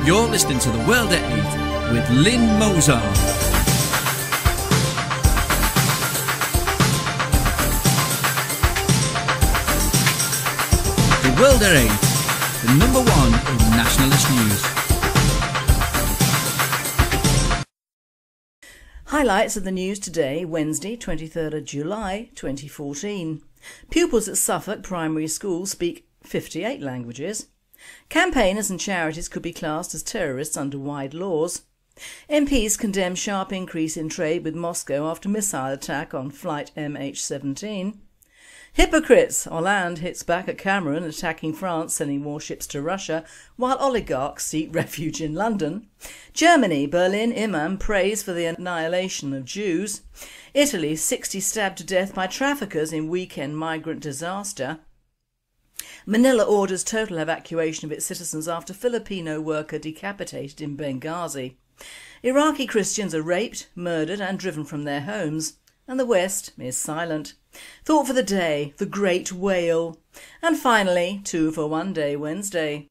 You're listening to The World at 8 with Lynn Mozart. The World at 8, the number one in nationalist news. Highlights of the news today, Wednesday, 23rd of July 2014. Pupils at Suffolk Primary School speak 58 languages. Campaigners and charities could be classed as terrorists under wide laws. MPs condemn sharp increase in trade with Moscow after missile attack on flight MH17. Hypocrites! Hollande hits back at Cameron attacking France sending warships to Russia while oligarchs seek refuge in London. Germany, Berlin imam prays for the annihilation of Jews. Italy, 60 stabbed to death by traffickers in weekend migrant disaster. Manila orders total evacuation of its citizens after Filipino worker decapitated in Benghazi. Iraqi Christians are raped, murdered and driven from their homes. And the West is silent. Thought for the day, the great Wail. And finally, 2 for 1 day Wednesday.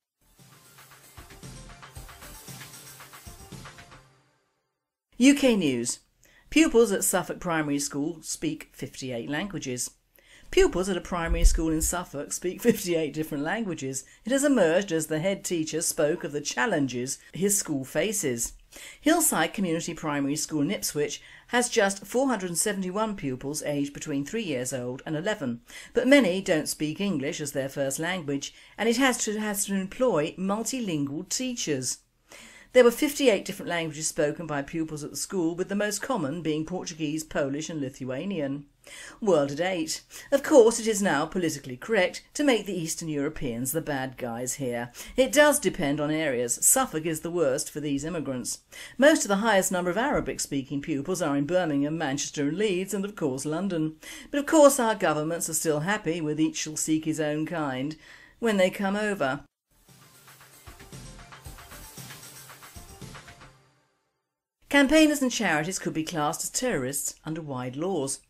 UK News. Pupils at Suffolk Primary School speak 58 languages. Pupils at a primary school in Suffolk speak 58 different languages. It has emerged as the head teacher spoke of the challenges his school faces. Hillside Community Primary School in Ipswich has just 471 pupils aged between 3 years old and 11, but many don't speak English as their first language and it has to employ multilingual teachers. There were 58 different languages spoken by pupils at the school, with the most common being Portuguese, Polish and Lithuanian. World at 8. Of course it is now politically correct to make the Eastern Europeans the bad guys here. It does depend on areas. Suffolk is the worst for these immigrants. Most of the highest number of Arabic speaking pupils are in Birmingham, Manchester and Leeds and of course London. But of course our governments are still happy with each shall seek his own kind when they come over. Campaigners and charities could be classed as terrorists under wide laws.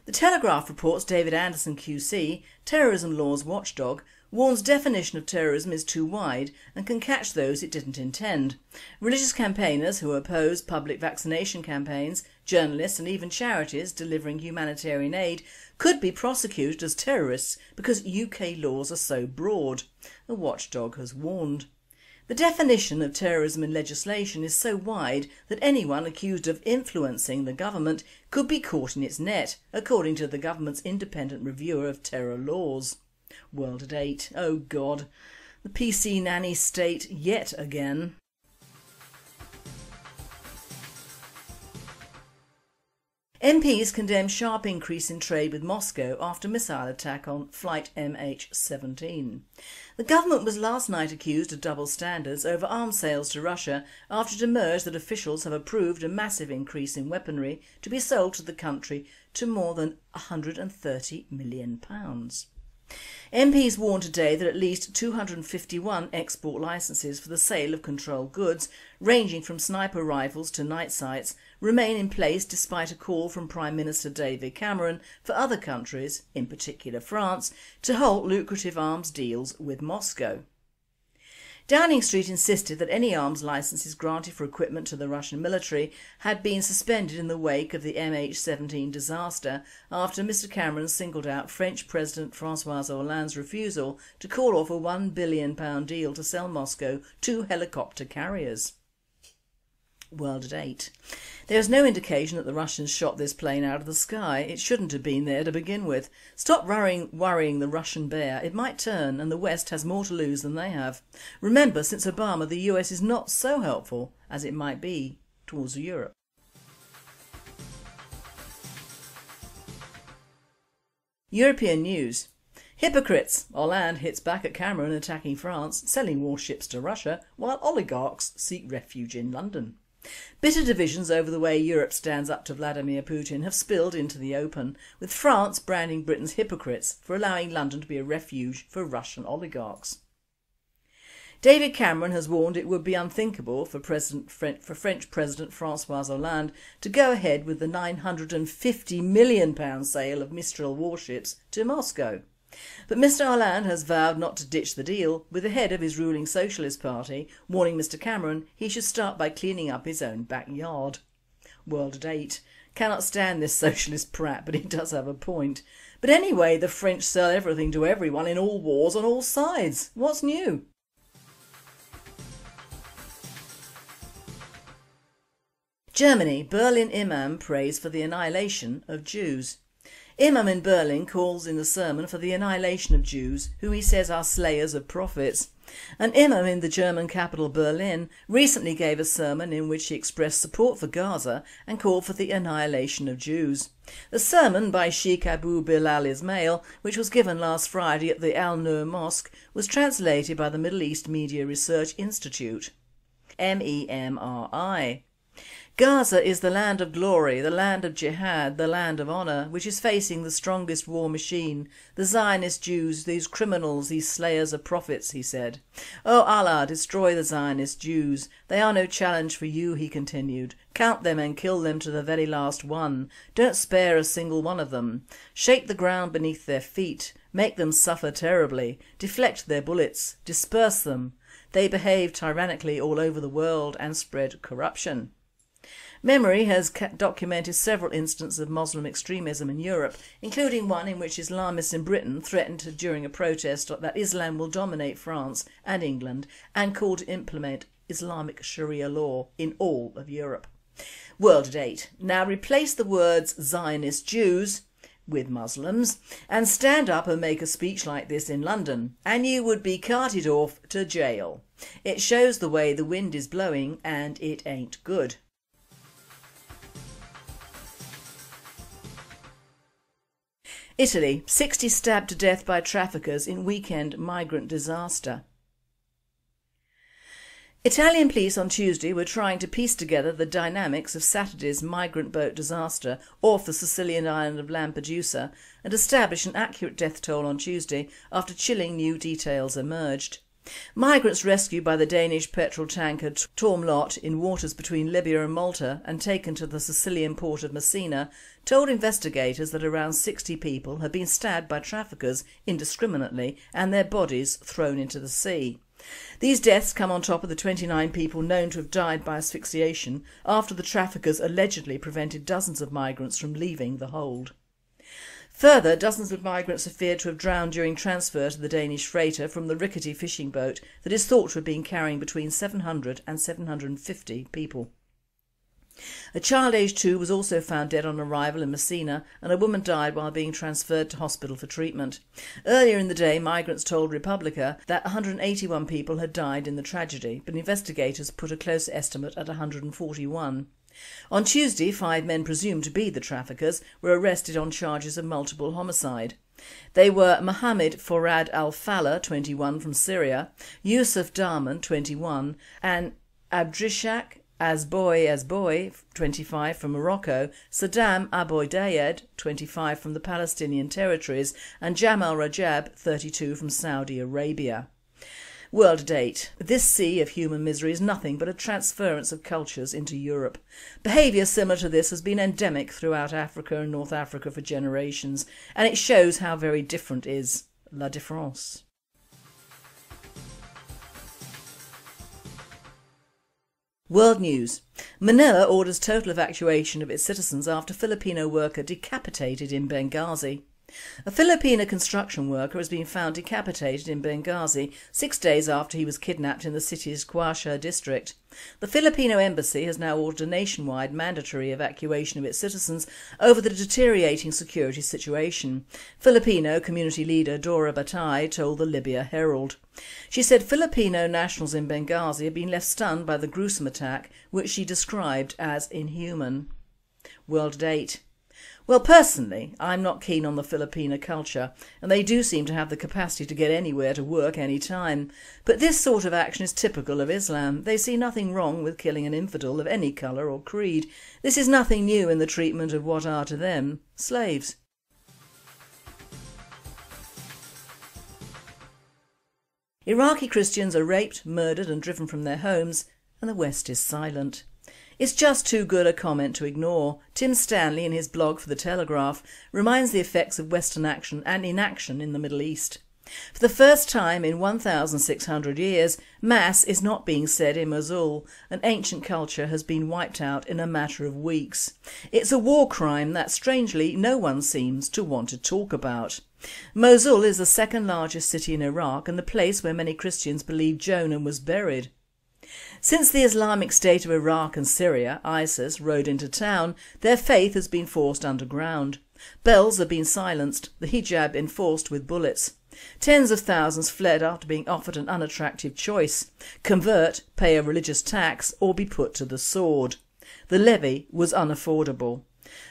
The Telegraph reports David Anderson QC, terrorism laws watchdog, warns definition of terrorism is too wide and can catch those it didn't intend. Religious campaigners who oppose public vaccination campaigns, journalists and even charities delivering humanitarian aid could be prosecuted as terrorists because UK laws are so broad, the watchdog has warned. The definition of terrorism in legislation is so wide that anyone accused of influencing the government could be caught in its net, according to the government's independent reviewer of terror laws. World at 8. Oh God. The PC nanny state yet again. MPs condemn sharp increase in trade with Moscow after missile attack on flight MH17. The government was last night accused of double standards over arms sales to Russia after it emerged that officials have approved a massive increase in weaponry to be sold to the country to more than £130 million. MPs warned today that at least 251 export licences for the sale of controlled goods, ranging from sniper rifles to night sights, remain in place despite a call from Prime Minister David Cameron for other countries, in particular France, to halt lucrative arms deals with Moscow. Downing Street insisted that any arms licences granted for equipment to the Russian military had been suspended in the wake of the MH17 disaster after Mr Cameron singled out French President François Hollande's refusal to call off a £1 billion deal to sell Moscow 2 helicopter carriers. World at 8. There is no indication that the Russians shot this plane out of the sky. It shouldn't have been there to begin with. Stop worrying the Russian bear. It might turn and the West has more to lose than they have. Remember, since Obama, the US is not so helpful as it might be towards Europe. European news. Hypocrites! Hollande hits back at Cameron attacking France, selling warships to Russia, while oligarchs seek refuge in London. Bitter divisions over the way Europe stands up to Vladimir Putin have spilled into the open, with France branding Britain's hypocrites for allowing London to be a refuge for Russian oligarchs. David Cameron has warned it would be unthinkable for French President François Hollande to go ahead with the £950 million sale of Mistral warships to Moscow. But Mr Hollande has vowed not to ditch the deal, with the head of his ruling Socialist Party warning Mr Cameron he should start by cleaning up his own backyard. World at 8. Cannot stand this socialist prat, but he does have a point. But anyway, the French sell everything to everyone in all wars on all sides. What's new? Germany, Berlin Imam prays for the annihilation of Jews. Imam in Berlin calls in the sermon for the annihilation of Jews, who he says are slayers of prophets. An imam in the German capital Berlin recently gave a sermon in which he expressed support for Gaza and called for the annihilation of Jews. The sermon by Sheikh Abu Bilal Ismail, which was given last Friday at the Al-Nur Mosque, was translated by the Middle East Media Research Institute. MEMRI. Gaza is the land of glory, the land of jihad, the land of honour, which is facing the strongest war machine, the Zionist Jews, these criminals, these slayers of prophets, he said. Oh Allah, destroy the Zionist Jews. They are no challenge for you, he continued. Count them and kill them to the very last one. Don't spare a single one of them. Shake the ground beneath their feet. Make them suffer terribly. Deflect their bullets. Disperse them. They behave tyrannically all over the world and spread corruption. Memory has documented several instances of Muslim extremism in Europe, including one in which Islamists in Britain threatened during a protest that Islam will dominate France and England and called to implement Islamic Sharia law in all of Europe. World at 8. Now replace the words Zionist Jews with Muslims and stand up and make a speech like this in London and you would be carted off to jail. It shows the way the wind is blowing and it ain't good. Italy, 60 stabbed to death by traffickers in weekend migrant disaster. Italian police on Tuesday were trying to piece together the dynamics of Saturday's migrant boat disaster off the Sicilian island of Lampedusa and establish an accurate death toll on Tuesday after chilling new details emerged. Migrants rescued by the Danish petrol tanker Tormlot in waters between Libya and Malta and taken to the Sicilian port of Messina told investigators that around 60 people had been stabbed by traffickers indiscriminately and their bodies thrown into the sea. These deaths come on top of the 29 people known to have died by asphyxiation after the traffickers allegedly prevented dozens of migrants from leaving the hold. Further, dozens of migrants are feared to have drowned during transfer to the Danish freighter from the rickety fishing boat that is thought to have been carrying between 700 and 750 people. A child aged 2 was also found dead on arrival in Messina and a woman died while being transferred to hospital for treatment. Earlier in the day, migrants told Repubblica that 181 people had died in the tragedy, but investigators put a close estimate at 141. On Tuesday, 5 men presumed to be the traffickers were arrested on charges of multiple homicide. They were Mohammed Forad al-Fallah, 21, from Syria, Yusuf Darman, 21, and Abdrishak Azboy, 25, from Morocco, Saddam Aboudayed, 25, from the Palestinian territories, and Jamal Rajab, 32, from Saudi Arabia. World at 8. This sea of human misery is nothing but a transference of cultures into Europe. Behaviour similar to this has been endemic throughout Africa and North Africa for generations, and it shows how very different is la différence. World News. Manila orders total evacuation of its citizens after Filipino worker decapitated in Benghazi. A Filipino construction worker has been found decapitated in Benghazi 6 days after he was kidnapped in the city's Quasha district. The Filipino embassy has now ordered a nationwide mandatory evacuation of its citizens over the deteriorating security situation. Filipino community leader Dora Batay told the Libya Herald. She said Filipino nationals in Benghazi had been left stunned by the gruesome attack, which she described as inhuman. World at 8. Well, personally, I'm not keen on the Filipino culture, and they do seem to have the capacity to get anywhere to work any time. But this sort of action is typical of Islam. They see nothing wrong with killing an infidel of any colour or creed. This is nothing new in the treatment of what are to them slaves. Iraqi Christians are raped, murdered and driven from their homes, and the West is silent. It's just too good a comment to ignore. Tim Stanley, in his blog for The Telegraph, reminds the effects of Western action and inaction in the Middle East. For the first time in 1,600 years, Mass is not being said in Mosul, and ancient culture has been wiped out in a matter of weeks. It's a war crime that, strangely, no one seems to want to talk about. Mosul is the second largest city in Iraq and the place where many Christians believe Jonah was buried. Since the Islamic State of Iraq and Syria, ISIS, rode into town, their faith has been forced underground. Bells have been silenced, the hijab enforced with bullets. Tens of thousands fled after being offered an unattractive choice: convert, pay a religious tax, or be put to the sword. The levy was unaffordable.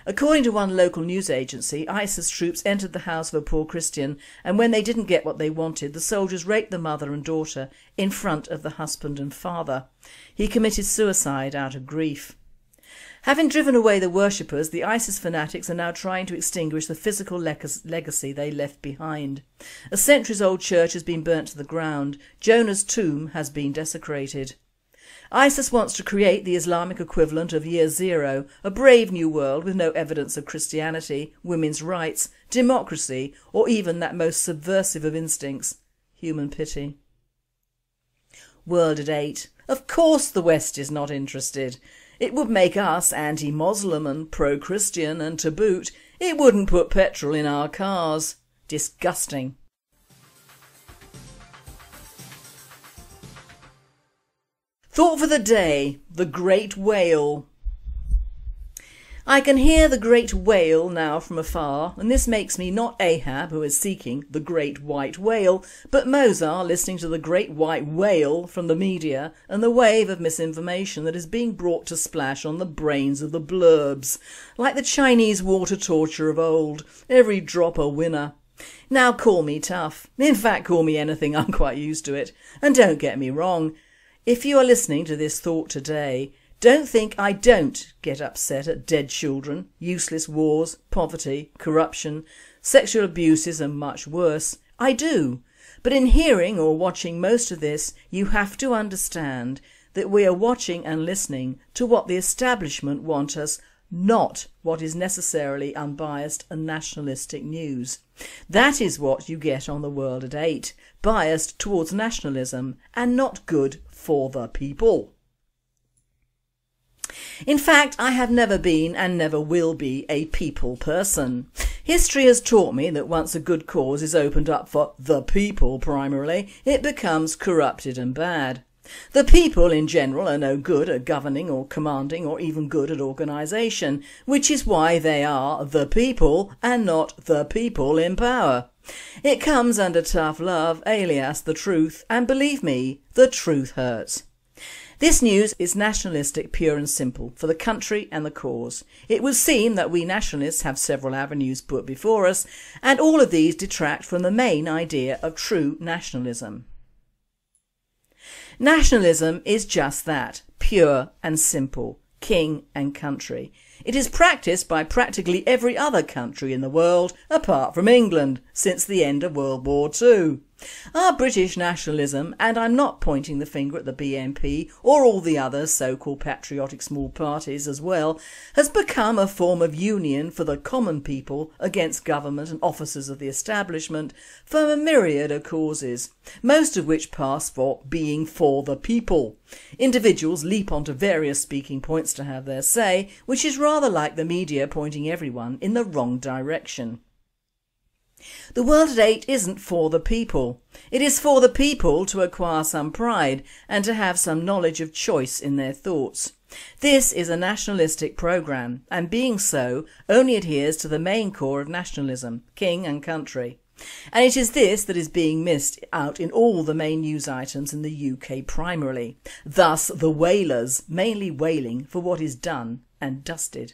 According to one local news agency, ISIS troops entered the house of a poor Christian, and when they didn't get what they wanted, the soldiers raped the mother and daughter in front of the husband and father. He committed suicide out of grief. Having driven away the worshippers, the ISIS fanatics are now trying to extinguish the physical legacy they left behind. A centuries-old church has been burnt to the ground. Jonah's tomb has been desecrated. ISIS wants to create the Islamic equivalent of Year Zero, a brave new world with no evidence of Christianity, women's rights, democracy, or even that most subversive of instincts, human pity. World at 8. Of course the West is not interested. It would make us anti-Muslim and pro-Christian, and to boot, it wouldn't put petrol in our cars. Disgusting. Thought for the day: the Great Wail. I can hear the great wail now from afar, and this makes me not Ahab, who is seeking the great white whale, but Mozart listening to the great white wail from the media and the wave of misinformation that is being brought to splash on the brains of the blurbs. Like the Chinese water torture of old, every drop a winner. Now call me tough. In fact, call me anything, I'm quite used to it. And don't get me wrong. If you are listening to this thought today, don't think I don't get upset at dead children, useless wars, poverty, corruption, sexual abuses and much worse. I do. But in hearing or watching most of this, you have to understand that we are watching and listening to what the establishment want us, not what is necessarily unbiased and nationalistic news. That is what you get on the World at 8, biased towards nationalism and not good for the people. In fact, I have never been and never will be a people person. History has taught me that once a good cause is opened up for the people primarily, it becomes corrupted and bad. The people in general are no good at governing or commanding or even good at organisation, which is why they are the people and not the people in power. It comes under tough love, alias the truth, and believe me, the truth hurts. This news is nationalistic pure and simple, for the country and the cause. It would seem that we nationalists have several avenues put before us, and all of these detract from the main idea of true nationalism. Nationalism is just that, pure and simple, king and country. It is practised by practically every other country in the world apart from England since the end of World War II. Our British nationalism, and I'm not pointing the finger at the BNP or all the other so-called patriotic small parties as well, has become a form of union for the common people against government and officers of the establishment for a myriad of causes, most of which pass for being for the people. Individuals leap onto various speaking points to have their say, which is rather like the media pointing everyone in the wrong direction. The World at 8 isn't for the people. It is for the people to acquire some pride and to have some knowledge of choice in their thoughts. This is a nationalistic programme, and being so only adheres to the main core of nationalism, king and country. And it is this that is being missed out in all the main news items in the UK primarily. Thus the wailers mainly wailing for what is done and dusted.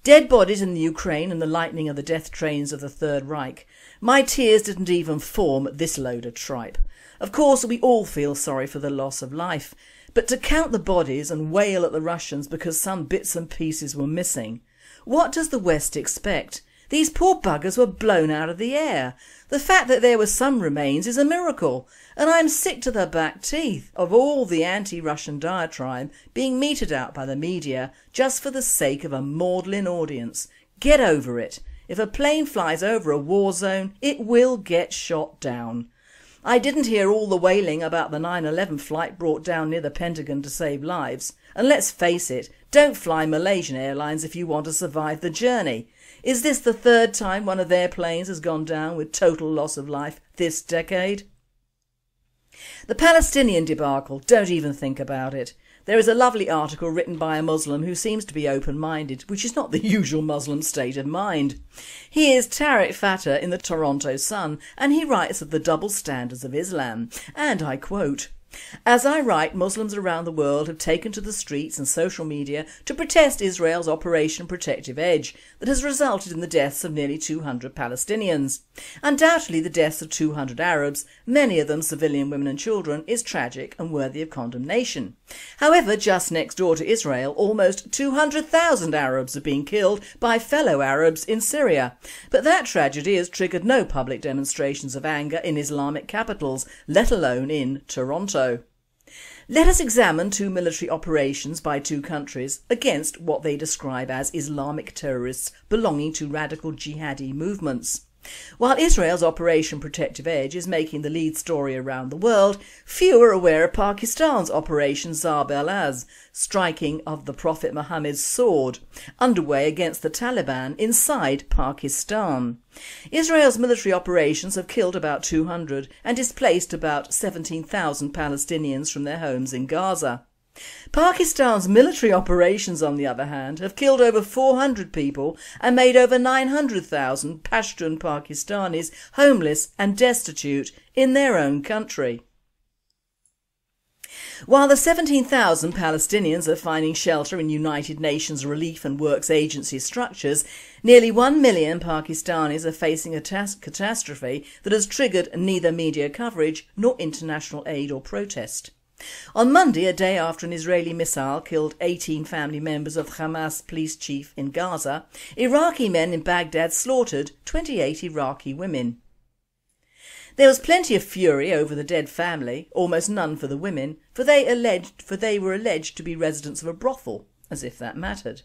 Dead bodies in the Ukraine and the lightning of the death trains of the Third Reich. My tears didn't even form this load of tripe. Of course we all feel sorry for the loss of life, but to count the bodies and wail at the Russians because some bits and pieces were missing. What does the West expect? These poor buggers were blown out of the air. The fact that there were some remains is a miracle, and I'm sick to the back teeth of all the anti-Russian diatribe being meted out by the media just for the sake of a maudlin audience. Get over it. If a plane flies over a war zone, it will get shot down. I didn't hear all the wailing about the 9/11 flight brought down near the Pentagon to save lives. And let's face it, don't fly Malaysian Airlines if you want to survive the journey. Is this the third time one of their planes has gone down with total loss of life this decade? The Palestinian debacle, don't even think about it. There is a lovely article written by a Muslim who seems to be open-minded, which is not the usual Muslim state of mind. He is Tariq Fatah in the Toronto Sun, and he writes of the double standards of Islam, and I quote, "As I write, Muslims around the world have taken to the streets and social media to protest Israel's Operation Protective Edge that has resulted in the deaths of nearly 200 Palestinians. Undoubtedly the deaths of 200 Arabs, many of them civilian women and children, is tragic and worthy of condemnation. However, just next door to Israel, almost 200,000 Arabs have been killed by fellow Arabs in Syria. But that tragedy has triggered no public demonstrations of anger in Islamic capitals, let alone in Toronto. Let us examine two military operations by two countries against what they describe as Islamic terrorists belonging to radical jihadi movements. While Israel's Operation Protective Edge is making the lead story around the world, few are aware of Pakistan's Operation Zarb al-Az, striking of the Prophet Muhammad's sword, underway against the Taliban inside Pakistan. Israel's military operations have killed about 200 and displaced about 17,000 Palestinians from their homes in Gaza. Pakistan's military operations, on the other hand, have killed over 400 people and made over 900,000 Pashtun Pakistanis homeless and destitute in their own country. While the 17,000 Palestinians are finding shelter in United Nations relief and works agency structures, nearly 1 million Pakistanis are facing a catastrophe that has triggered neither media coverage nor international aid or protest. On Monday, a day after an Israeli missile killed 18 family members of Hamas police chief in Gaza, Iraqi men in Baghdad slaughtered 28 Iraqi women. There was plenty of fury over the dead family, almost none for the women, for they were alleged to be residents of a brothel, as if that mattered.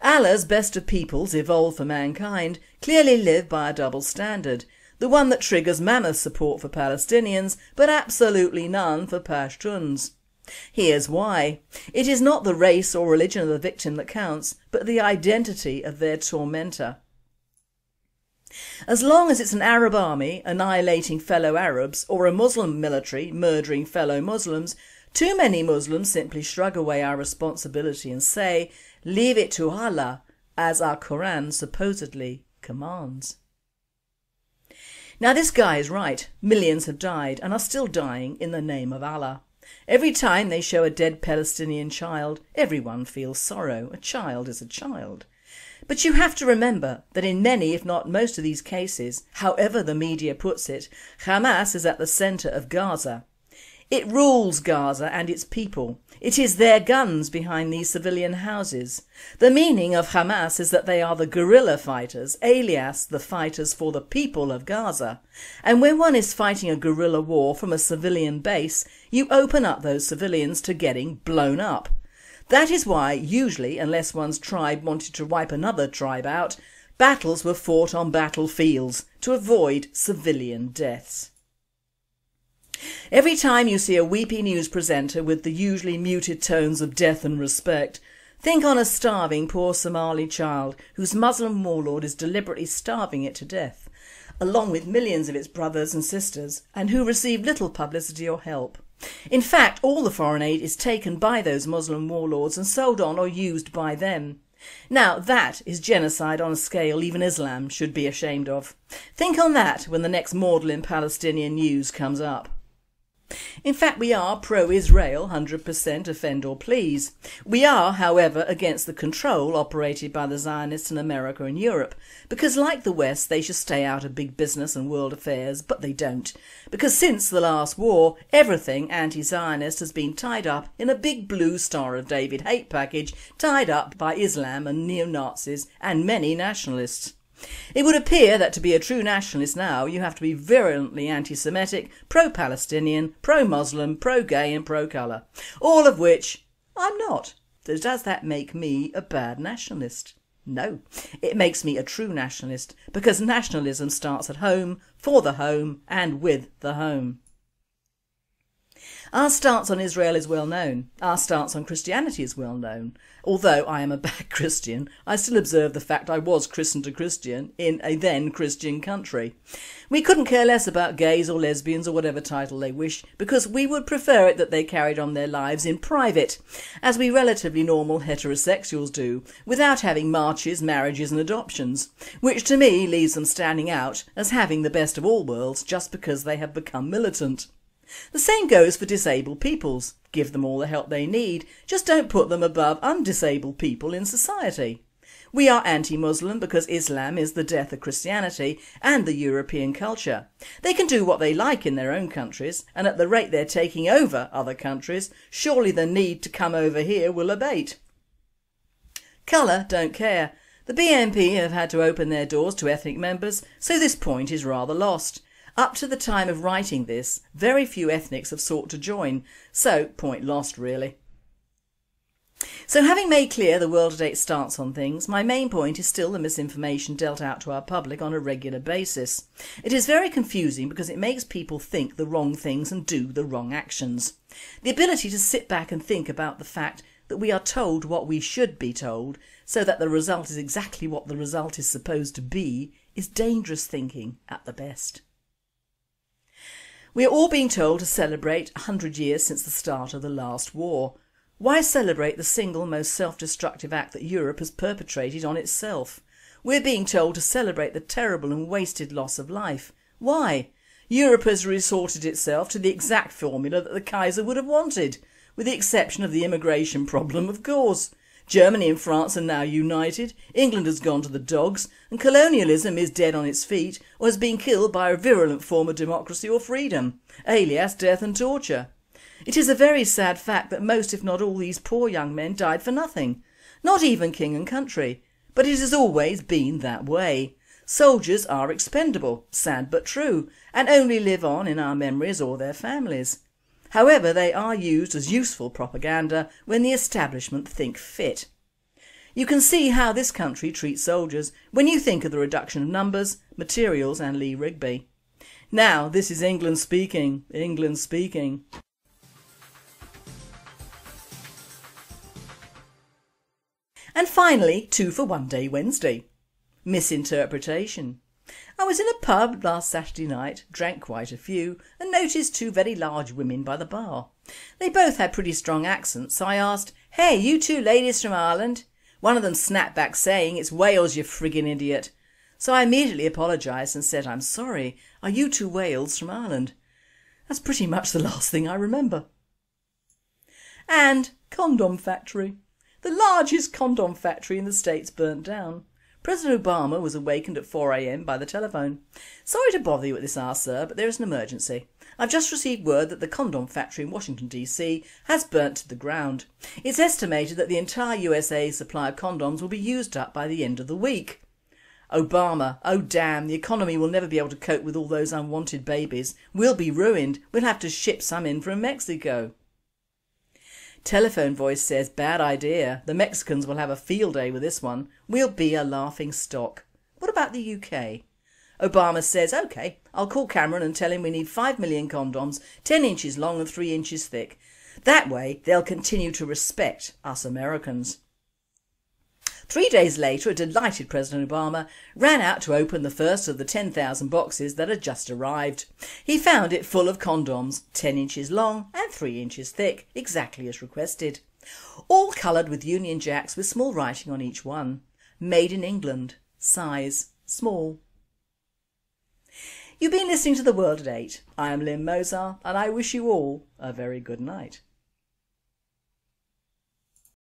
Allah's best of peoples, evolved for mankind, clearly live by a double standard. The one that triggers mammoth support for Palestinians, but absolutely none for Pashtuns. Here's why. It is not the race or religion of the victim that counts, but the identity of their tormentor. As long as it's an Arab army annihilating fellow Arabs or a Muslim military murdering fellow Muslims, too many Muslims simply shrug away our responsibility and say, "Leave it to Allah," as our Quran supposedly commands. Now this guy is right. Millions have died and are still dying in the name of Allah. Every time they show a dead Palestinian child, everyone feels sorrow. A child is a child. But you have to remember that in many, if not most of these cases, however the media puts it, Hamas is at the centre of Gaza. It rules Gaza and its people. It is their guns behind these civilian houses. The meaning of Hamas is that they are the guerrilla fighters, alias the fighters for the people of Gaza. And when one is fighting a guerrilla war from a civilian base, you open up those civilians to getting blown up. That is why, usually, unless one's tribe wanted to wipe another tribe out, battles were fought on battlefields to avoid civilian deaths. Every time you see a weepy news presenter with the usually muted tones of death and respect, think on a starving poor Somali child whose Muslim warlord is deliberately starving it to death, along with millions of its brothers and sisters, and who receive little publicity or help. In fact, all the foreign aid is taken by those Muslim warlords and sold on or used by them. Now that is genocide on a scale even Islam should be ashamed of. Think on that when the next maudlin Palestinian news comes up. In fact, we are pro-Israel, 100% offend or please. We are, however, against the control operated by the Zionists in America and Europe, because like the West they should stay out of big business and world affairs, but they don't. Because since the last war, everything anti-Zionist has been tied up in a big blue Star of David hate package tied up by Islam and neo-Nazis and many nationalists. It would appear that to be a true nationalist now you have to be virulently anti-Semitic, pro-Palestinian, pro-Muslim, pro-gay and pro-colour, all of which I'm not. So does that make me a bad nationalist? No, it makes me a true nationalist, because nationalism starts at home, for the home and with the home. Our stance on Israel is well known. Our stance on Christianity is well known. Although I am a bad Christian, I still observe the fact I was christened a Christian in a then Christian country. We couldn't care less about gays or lesbians or whatever title they wish, because we would prefer it that they carried on their lives in private, as we relatively normal heterosexuals do, without having marches, marriages and adoptions, which to me leaves them standing out as having the best of all worlds just because they have become militant. The same goes for disabled peoples. Give them all the help they need, just don't put them above undisabled people in society. We are anti-Muslim because Islam is the death of Christianity and the European culture. They can do what they like in their own countries, and at the rate they're taking over other countries, surely the need to come over here will abate. Colour don't care. The BNP have had to open their doors to ethnic members, so this point is rather lost. Up to the time of writing this, very few ethnics have sought to join, so point lost really. So having made clear the World at 8 stance on things, my main point is still the misinformation dealt out to our public on a regular basis. It is very confusing because it makes people think the wrong things and do the wrong actions. The ability to sit back and think about the fact that we are told what we should be told, so that the result is exactly what the result is supposed to be, is dangerous thinking at the best. We are all being told to celebrate 100 years since the start of the last war. Why celebrate the single most self-destructive act that Europe has perpetrated on itself? We're being told to celebrate the terrible and wasted loss of life. Why? Europe has resorted itself to the exact formula that the Kaiser would have wanted, with the exception of the immigration problem, of course. Germany and France are now united, England has gone to the dogs, and colonialism is dead on its feet or has been killed by a virulent form of democracy or freedom, alias death and torture. It is a very sad fact that most if not all these poor young men died for nothing, not even king and country, but it has always been that way. Soldiers are expendable, sad but true, and only live on in our memories or their families. However, they are used as useful propaganda when the establishment think fit. You can see how this country treats soldiers when you think of the reduction of numbers, materials and Lee Rigby. Now this is England speaking, England speaking. And finally, 2 for 1 Day Wednesday. Misinterpretation. I was in a pub last Saturday night, drank quite a few, and noticed 2 very large women by the bar. They both had pretty strong accents, so I asked, "Hey, you 2 ladies from Ireland?" One of them snapped back saying, "It's Wales, you friggin' idiot." So I immediately apologised and said, "I'm sorry, are you 2 Wales from Ireland?" That's pretty much the last thing I remember. And condom factory. The largest condom factory in the States burnt down. President Obama was awakened at 4 AM by the telephone. "Sorry to bother you at this hour, sir, but there is an emergency. I've just received word that the condom factory in Washington DC has burnt to the ground. It's estimated that the entire USA's supply of condoms will be used up by the end of the week." Obama, "Oh damn, the economy will never be able to cope with all those unwanted babies. We'll be ruined. We'll have to ship some in from Mexico." Telephone voice says, "Bad idea. The Mexicans will have a field day with this one. We'll be a laughing stock. What about the UK?" Obama says, "OK, I'll call Cameron and tell him we need 5 million condoms, 10 inches long and 3 inches thick. That way they'll continue to respect us Americans." 3 days later, a delighted President Obama ran out to open the first of the 10,000 boxes that had just arrived. He found it full of condoms, 10 inches long and 3 inches thick, exactly as requested. All coloured with Union Jacks with small writing on each one. Made in England. Size small. You've been listening to The World at 8. I am Lynn Mozart and I wish you all a very good night.